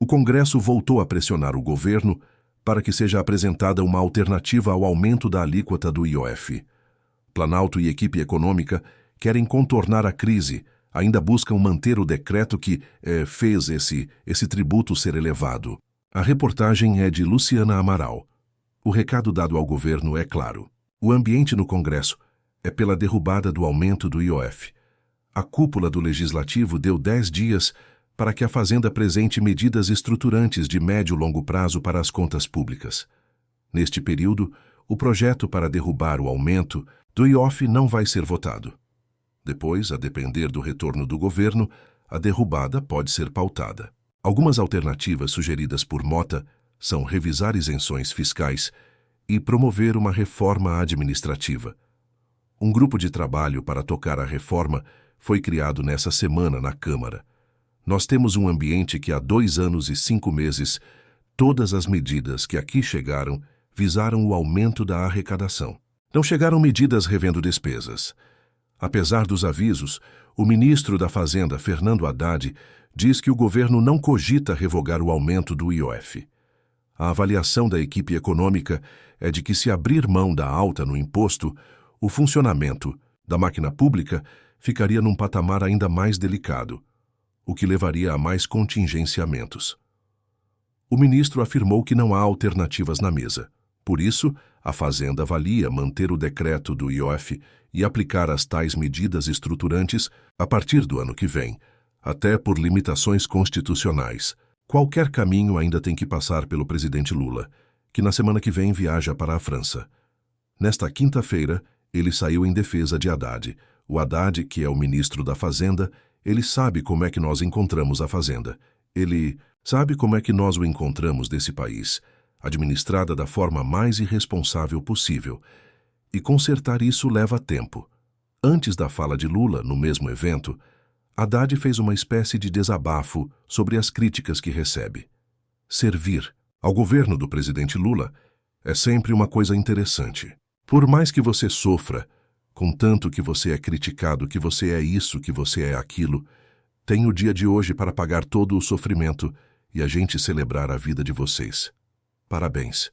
O Congresso voltou a pressionar o governo para que seja apresentada uma alternativa ao aumento da alíquota do IOF. Planalto e equipe econômica querem contornar a crise, ainda buscam manter o decreto que fez esse tributo ser elevado. A reportagem é de Luciana Amaral. O recado dado ao governo é claro. O ambiente no Congresso é pela derrubada do aumento do IOF. A cúpula do Legislativo deu 10 dias para que a Fazenda apresente medidas estruturantes de médio e longo prazo para as contas públicas. Neste período, o projeto para derrubar o aumento do IOF não vai ser votado. Depois, a depender do retorno do governo, a derrubada pode ser pautada. Algumas alternativas sugeridas por Mota são revisar isenções fiscais e promover uma reforma administrativa. Um grupo de trabalho para tocar a reforma foi criado nessa semana na Câmara. Nós temos um ambiente que há 2 anos e 5 meses, todas as medidas que aqui chegaram visaram o aumento da arrecadação. Não chegaram medidas revendo despesas. Apesar dos avisos, o ministro da Fazenda, Fernando Haddad, diz que o governo não cogita revogar o aumento do IOF. A avaliação da equipe econômica é de que, se abrir mão da alta no imposto, o funcionamento da máquina pública ficaria num patamar ainda mais delicado, o que levaria a mais contingenciamentos. O ministro afirmou que não há alternativas na mesa. Por isso, a Fazenda avalia manter o decreto do IOF e aplicar as tais medidas estruturantes a partir do ano que vem, até por limitações constitucionais. Qualquer caminho ainda tem que passar pelo presidente Lula, que na semana que vem viaja para a França. Nesta quinta-feira, ele saiu em defesa de Haddad. O Haddad, que é o ministro da Fazenda, ele sabe como é que nós encontramos a Fazenda. Ele sabe como é que nós o encontramos desse país, administrada da forma mais irresponsável possível. E consertar isso leva tempo. Antes da fala de Lula, no mesmo evento, Haddad fez uma espécie de desabafo sobre as críticas que recebe. Servir ao governo do presidente Lula é sempre uma coisa interessante. Por mais que você sofra, contanto que você é criticado, que você é isso, que você é aquilo, tem o dia de hoje para pagar todo o sofrimento e a gente celebrar a vida de vocês. Parabéns.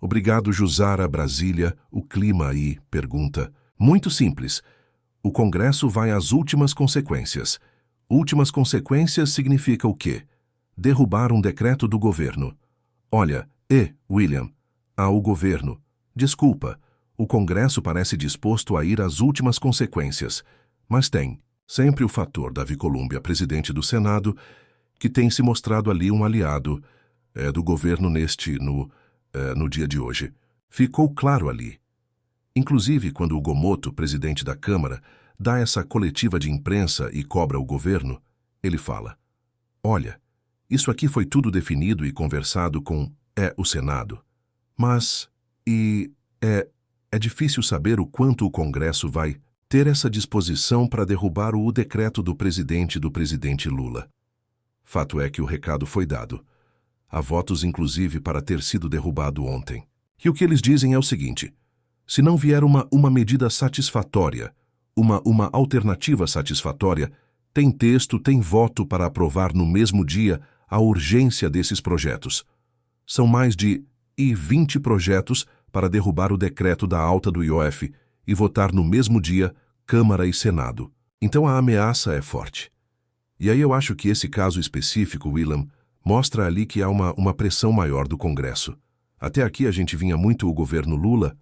Obrigado, Jussara, Brasília. O clima aí, pergunta. Muito simples. O Congresso vai às últimas consequências. Últimas consequências significa o quê? Derrubar um decreto do governo. Olha, William, o governo. Desculpa, o Congresso parece disposto a ir às últimas consequências, mas tem sempre o fator Davi Columbi, presidente do Senado, que tem se mostrado ali um aliado do governo no dia de hoje. Ficou claro ali. Inclusive, quando o Gomoto, presidente da Câmara, dá essa coletiva de imprensa e cobra o governo, ele fala: olha, isso aqui foi tudo definido e conversado com o Senado. Mas, é difícil saber o quanto o Congresso vai ter essa disposição para derrubar o decreto do presidente Lula. Fato é que o recado foi dado. Há votos, inclusive, para ter sido derrubado ontem. E o que eles dizem é o seguinte: se não vier uma medida satisfatória, uma alternativa satisfatória, tem texto, tem voto para aprovar no mesmo dia a urgência desses projetos. São mais de 20 projetos para derrubar o decreto da alta do IOF e votar no mesmo dia Câmara e Senado. Então a ameaça é forte. E aí eu acho que esse caso específico, William, mostra ali que há uma pressão maior do Congresso. Até aqui a gente vinha muito o governo Lula,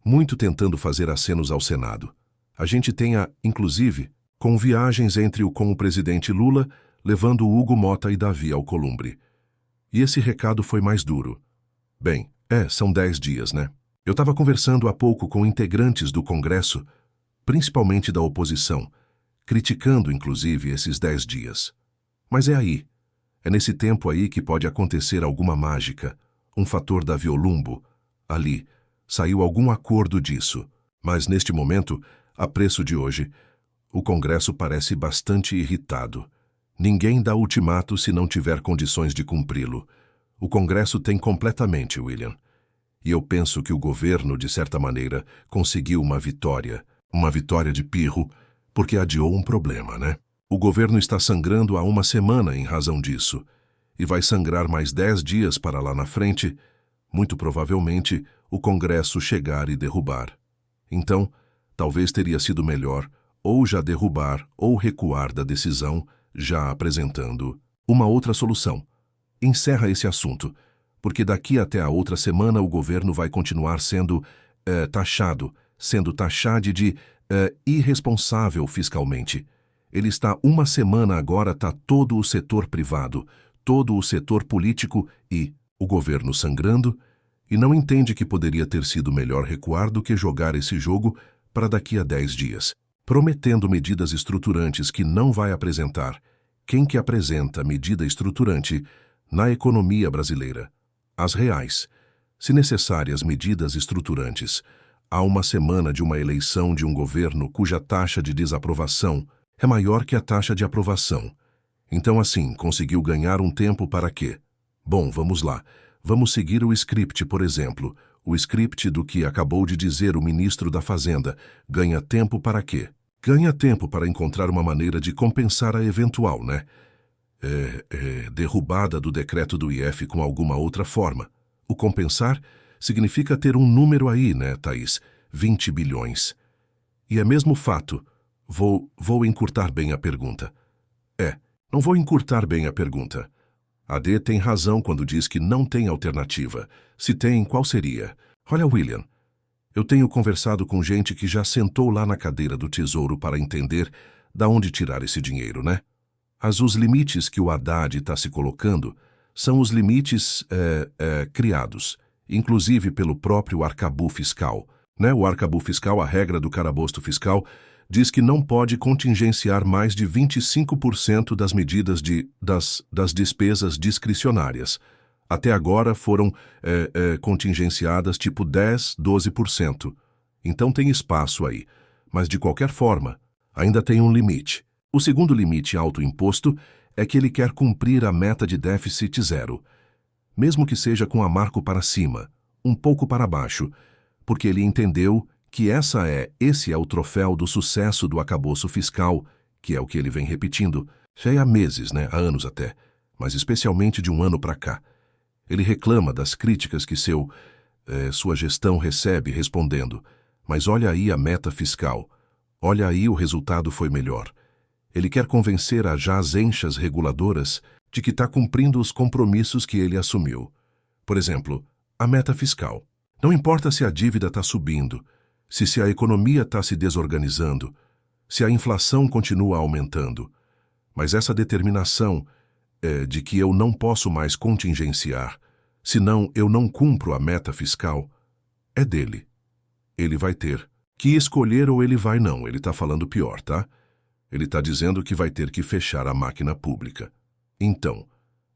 muito tentando fazer acenos ao Senado. A gente tem, inclusive, com viagens com o presidente Lula, levando Hugo Mota e Davi Alcolumbre. E esse recado foi mais duro. Bem, são 10 dias, né? Eu estava conversando há pouco com integrantes do Congresso, principalmente da oposição, criticando, inclusive, esses 10 dias. Mas aí. É nesse tempo aí que pode acontecer alguma mágica, um fator Davi Olumbo. Ali, saiu algum acordo disso. Mas neste momento, a preço de hoje, o Congresso parece bastante irritado. Ninguém dá ultimato se não tiver condições de cumpri-lo. O Congresso tem completamente, William. E eu penso que o governo, de certa maneira, conseguiu uma vitória de pirro, porque adiou um problema, né? O governo está sangrando há uma semana em razão disso. e vai sangrar mais 10 dias para lá na frente, muito provavelmente o Congresso chegar e derrubar. Então, talvez teria sido melhor ou já derrubar ou recuar da decisão, já apresentando uma outra solução. Encerra esse assunto, porque daqui até a outra semana o governo vai continuar sendo taxado de irresponsável fiscalmente. Ele está uma semana agora, está todo o setor privado, todo o setor político e o governo sangrando, e não entende que poderia ter sido melhor recuar do que jogar esse jogo para daqui a 10 dias, prometendo medidas estruturantes que não vai apresentar. Quem que apresenta medida estruturante na economia brasileira? As reais. Se necessárias medidas estruturantes, há uma semana de uma eleição de um governo cuja taxa de desaprovação é maior que a taxa de aprovação. Então, assim, conseguiu ganhar um tempo para quê? Bom, vamos lá. Vamos seguir o script, por exemplo. O script do que acabou de dizer o ministro da Fazenda. Ganha tempo para quê? Ganha tempo para encontrar uma maneira de compensar a eventual, derrubada do decreto do IF com alguma outra forma. O compensar significa ter um número aí, Thaís? 20 bilhões. E é mesmo fato. Vou encurtar bem a pergunta. Não vou encurtar bem a pergunta. A D tem razão quando diz que não tem alternativa. Se tem, qual seria? Olha, William, eu tenho conversado com gente que já sentou lá na cadeira do Tesouro para entender da onde tirar esse dinheiro, Os limites que o Haddad está se colocando são os limites criados, inclusive pelo próprio arcabouço fiscal. O arcabouço fiscal, a regra do arcabouço fiscal, diz que não pode contingenciar mais de 25% das medidas das despesas discricionárias. Até agora foram contingenciadas tipo 10%, 12%. Então tem espaço aí. Mas, de qualquer forma, ainda tem um limite. O segundo limite autoimposto é que ele quer cumprir a meta de déficit zero, mesmo que seja com a marco para cima, um pouco para baixo, porque ele entendeu que esse é o troféu do sucesso do arcabouço fiscal, que é o que ele vem repetindo, já há meses, há anos até, mas especialmente de um ano para cá. Ele reclama das críticas que sua gestão recebe respondendo, mas olha aí a meta fiscal, olha aí o resultado foi melhor. Ele quer convencer as agências reguladoras de que está cumprindo os compromissos que ele assumiu. Por exemplo, a meta fiscal. Não importa se a dívida está subindo, se a economia está se desorganizando, se a inflação continua aumentando, mas essa determinação de que eu não posso mais contingenciar, senão eu não cumpro a meta fiscal, é dele. Ele vai ter que escolher ou ele vai não. Ele está falando pior, tá? Ele está dizendo que vai ter que fechar a máquina pública. Então,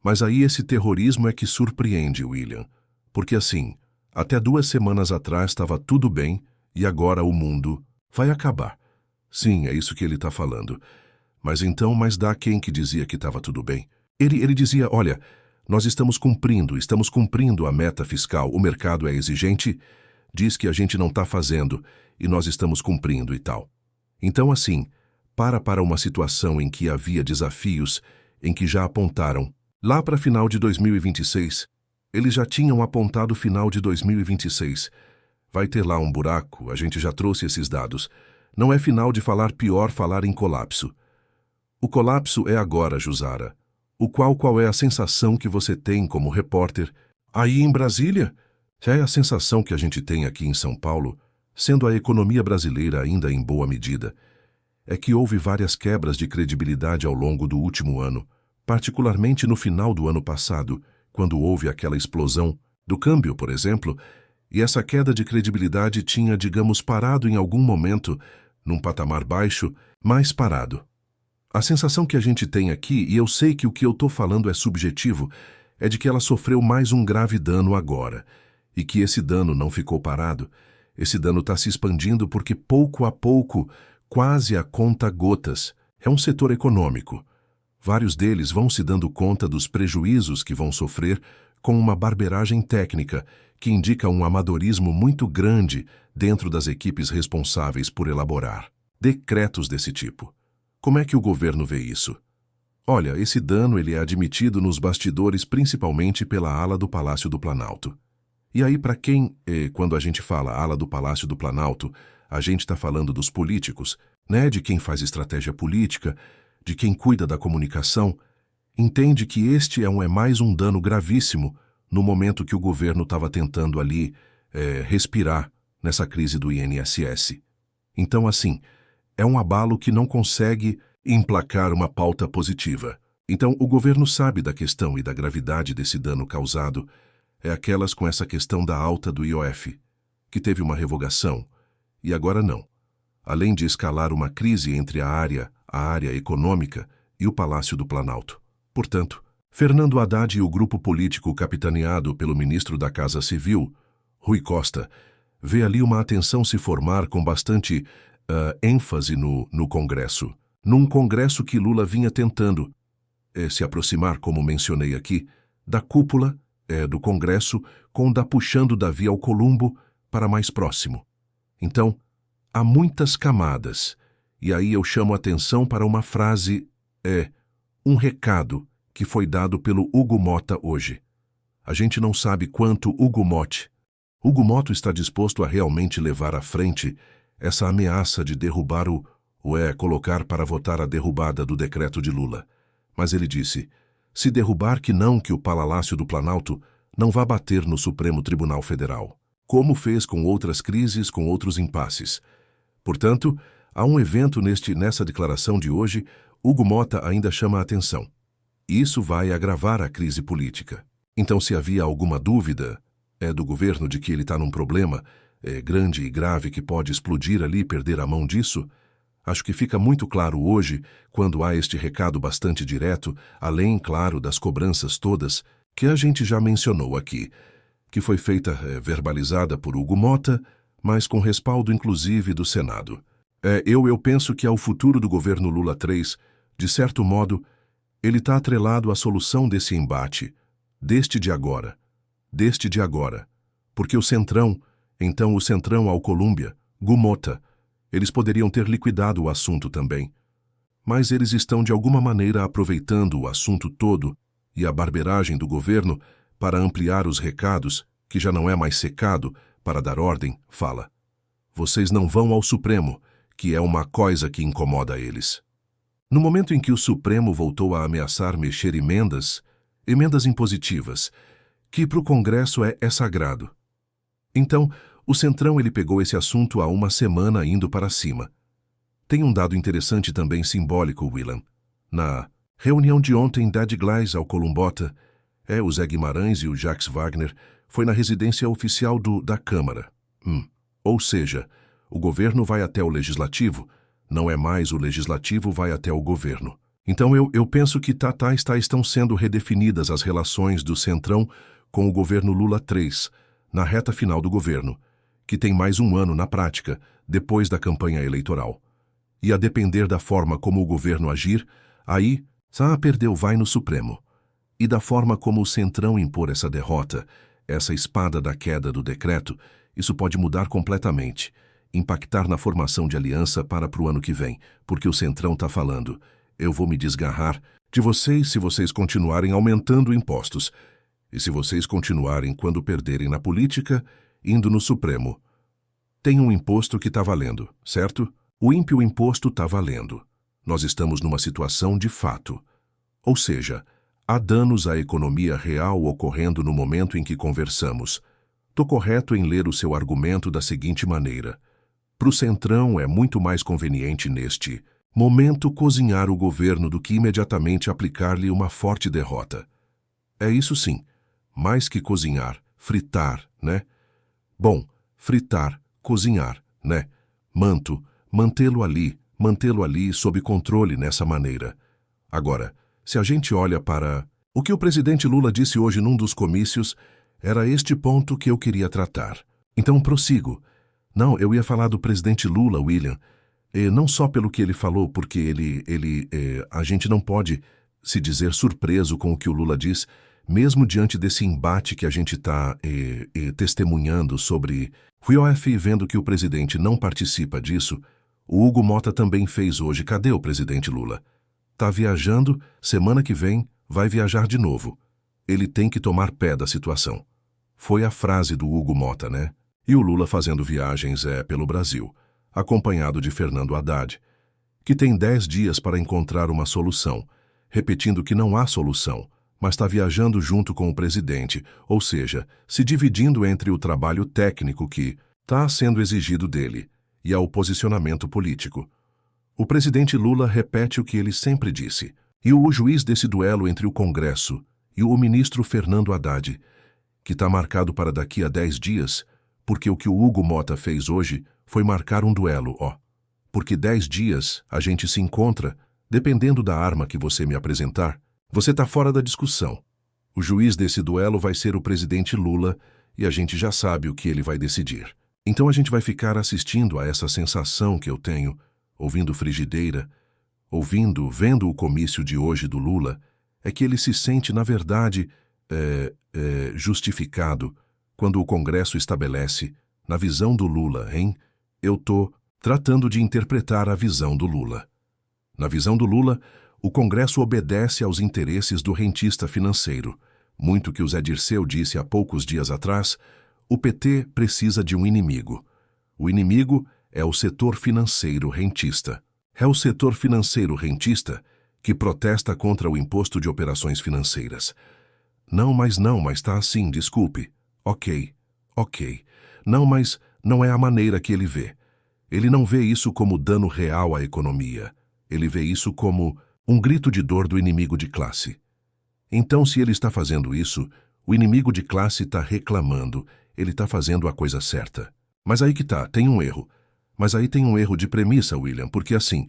mas aí esse terrorismo é que surpreende, William, porque assim, até 2 semanas atrás estava tudo bem, e agora o mundo vai acabar. Sim, é isso que ele está falando. Mas dá quem que dizia que estava tudo bem? Ele dizia, olha, nós estamos cumprindo a meta fiscal, o mercado é exigente, diz que a gente não está fazendo, e nós estamos cumprindo e tal. Então assim, para uma situação em que havia desafios, em que já apontaram, lá para final de 2026, eles já tinham apontado final de 2026, vai ter lá um buraco, a gente já trouxe esses dados. Não é final de falar pior falar em colapso. O colapso é agora, Jusara. Qual é a sensação que você tem como repórter aí em Brasília? É a sensação que a gente tem aqui em São Paulo, sendo a economia brasileira ainda em boa medida. É que houve várias quebras de credibilidade ao longo do último ano, particularmente no final do ano passado, quando houve aquela explosão do câmbio, por exemplo, e essa queda de credibilidade tinha, digamos, parado em algum momento, num patamar baixo, mais parado. A sensação que a gente tem aqui, e eu sei que o que eu estou falando é subjetivo, é de que ela sofreu mais um grave dano agora, e que esse dano não ficou parado. Esse dano está se expandindo porque pouco a pouco, quase a conta-gotas, é um setor econômico. Vários deles vão se dando conta dos prejuízos que vão sofrer com uma barbeiragem técnica que indica um amadorismo muito grande dentro das equipes responsáveis por elaborar decretos desse tipo. Como é que o governo vê isso? Olha, esse dano ele é admitido nos bastidores principalmente pela ala do Palácio do Planalto. E aí, para quem, quando a gente fala ala do Palácio do Planalto, a gente está falando dos políticos, né? De quem faz estratégia política, de quem cuida da comunicação, entende que este é mais um dano gravíssimo no momento que o governo estava tentando ali respirar nessa crise do INSS. Então, assim, é um abalo que não consegue emplacar uma pauta positiva. Então, o governo sabe da questão e da gravidade desse dano causado, é aquelas com essa questão da alta do IOF, que teve uma revogação, e agora não. Além de escalar uma crise entre a área econômica e o Palácio do Planalto. Portanto, Fernando Haddad e o grupo político capitaneado pelo ministro da Casa Civil, Rui Costa, vê ali uma atenção se formar com bastante ênfase no Congresso. Num Congresso que Lula vinha tentando se aproximar, como mencionei aqui, da cúpula do Congresso, com da puxando Davi Alcolumbo para mais próximo. Então, há muitas camadas, e aí eu chamo a atenção para uma frase, um recado que foi dado pelo Hugo Mota hoje. A gente não sabe quanto Hugo Mota está disposto a realmente levar à frente essa ameaça de derrubar colocar para votar a derrubada do decreto de Lula. Mas ele disse, se derrubar que o Palácio do Planalto não vá bater no Supremo Tribunal Federal, como fez com outras crises, com outros impasses. Portanto, há um evento nessa declaração de hoje, Hugo Mota ainda chama a atenção. Isso vai agravar a crise política. Então, se havia alguma dúvida do governo de que ele está num problema grande e grave que pode explodir ali, perder a mão disso, acho que fica muito claro hoje, quando há este recado bastante direto, além, claro, das cobranças todas, que a gente já mencionou aqui, que foi feita, verbalizada por Hugo Mota, mas com respaldo inclusive do Senado. Eu penso que ao futuro do governo Lula III, de certo modo, ele está atrelado à solução desse embate, deste de agora, porque o Centrão, Alcolumbo, Gumota, eles poderiam ter liquidado o assunto também. Mas eles estão de alguma maneira aproveitando o assunto todo e a barberagem do governo para ampliar os recados, que já não é mais secado, para dar ordem, fala. Vocês não vão ao Supremo, que é uma coisa que incomoda eles. No momento em que o Supremo voltou a ameaçar mexer emendas impositivas, que para o Congresso é sagrado. Então, o Centrão ele pegou esse assunto há uma semana indo para cima. Tem um dado interessante também simbólico, Willan. Na reunião de ontem da Edglais ao Columbota, o Zé Guimarães e o Jacques Wagner foi na residência oficial da Câmara. Ou seja, o governo vai até o Legislativo, não é mais o Legislativo vai até o governo. Então eu penso que estão sendo redefinidas as relações do Centrão com o governo Lula III, na reta final do governo, que tem mais um ano na prática, depois da campanha eleitoral. E a depender da forma como o governo agir, aí, perdeu, vai no Supremo. E da forma como o Centrão impor essa derrota, essa espada da queda do decreto, isso pode mudar completamente, impactar na formação de aliança para o ano que vem, porque o Centrão está falando, eu vou me desgarrar de vocês se vocês continuarem aumentando impostos, e se vocês continuarem, quando perderem na política, indo no Supremo. Tem um imposto que está valendo, certo? O ímpio imposto está valendo. Nós estamos numa situação de fato. Ou seja, há danos à economia real ocorrendo no momento em que conversamos. Tô correto em ler o seu argumento da seguinte maneira. Para o Centrão é muito mais conveniente neste momento cozinhar o governo do que imediatamente aplicar-lhe uma forte derrota. É isso sim, mais que cozinhar, fritar, né? Bom, fritar, cozinhar, né? Mantê-lo ali sob controle nessa maneira. Agora, se a gente olha para o que o presidente Lula disse hoje num dos comícios, era este ponto que eu queria tratar. Então prossigo. Não, eu ia falar do presidente Lula, William, não só pelo que ele falou, porque a gente não pode se dizer surpreso com o que o Lula diz, mesmo diante desse embate que a gente está testemunhando sobre o IOF, vendo que o presidente não participa disso, o Hugo Mota também fez hoje. Cadê o presidente Lula? Tá viajando, semana que vem vai viajar de novo. Ele tem que tomar pé da situação. Foi a frase do Hugo Motta, né? E o Lula fazendo viagens pelo Brasil, acompanhado de Fernando Haddad, que tem 10 dias para encontrar uma solução, repetindo que não há solução, mas está viajando junto com o presidente, ou seja, se dividindo entre o trabalho técnico que está sendo exigido dele e ao posicionamento político. O presidente Lula repete o que ele sempre disse, e o juiz desse duelo entre o Congresso e o ministro Fernando Haddad, que está marcado para daqui a 10 dias, porque o que o Hugo Motta fez hoje foi marcar um duelo, porque 10 dias a gente se encontra, dependendo da arma que você me apresentar, você está fora da discussão. O juiz desse duelo vai ser o presidente Lula e a gente já sabe o que ele vai decidir. Então a gente vai ficar assistindo a essa sensação que eu tenho, ouvindo Frigideira, vendo o comício de hoje do Lula, é que ele se sente, na verdade, justificado quando o Congresso estabelece, na visão do Lula, eu estou tratando de interpretar a visão do Lula. Na visão do Lula, o Congresso obedece aos interesses do rentista financeiro. Muito que o Zé Dirceu disse há poucos dias atrás, o PT precisa de um inimigo. O inimigo é o setor financeiro rentista. É o setor financeiro rentista que protesta contra o imposto de operações financeiras. Não, mas tá assim, desculpe. Ok. Não, mas não é a maneira que ele vê. Ele não vê isso como dano real à economia. Ele vê isso como um grito de dor do inimigo de classe. Então, se ele está fazendo isso, o inimigo de classe está reclamando, ele está fazendo a coisa certa. Mas aí que tem um erro. Mas aí tem um erro de premissa, William, porque assim,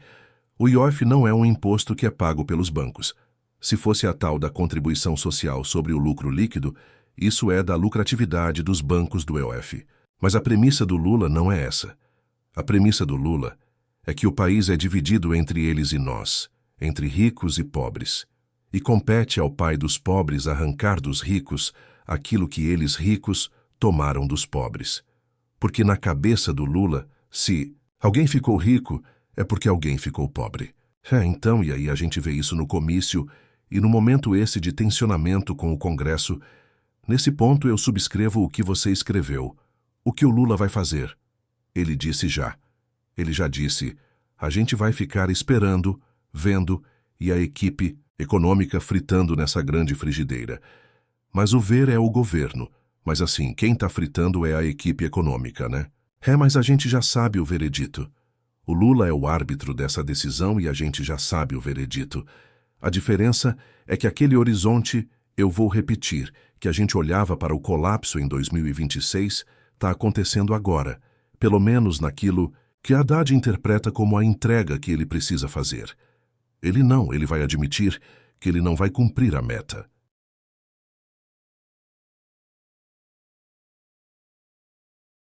o IOF não é um imposto que é pago pelos bancos. Se fosse a tal da contribuição social sobre o lucro líquido, isso é da lucratividade dos bancos do IOF. Mas a premissa do Lula não é essa. A premissa do Lula é que o país é dividido entre eles e nós, entre ricos e pobres, e compete ao pai dos pobres arrancar dos ricos aquilo que eles ricos tomaram dos pobres. Porque na cabeça do Lula, se alguém ficou rico, é porque alguém ficou pobre. Então, e aí a gente vê isso no comício e no momento esse de tensionamento com o Congresso. Nesse ponto eu subscrevo o que você escreveu. O que o Lula vai fazer? Ele disse já. Ele já disse, a gente vai ficar esperando, vendo, e a equipe econômica fritando nessa grande frigideira. Mas o ver é o governo. Mas assim, quem está fritando é a equipe econômica, né? Mas a gente já sabe o veredito. O Lula é o árbitro dessa decisão e a gente já sabe o veredito. A diferença é que aquele horizonte, eu vou repetir, que a gente olhava para o colapso em 2026, está acontecendo agora, pelo menos naquilo que Haddad interpreta como a entrega que ele precisa fazer. Ele vai admitir que ele não vai cumprir a meta.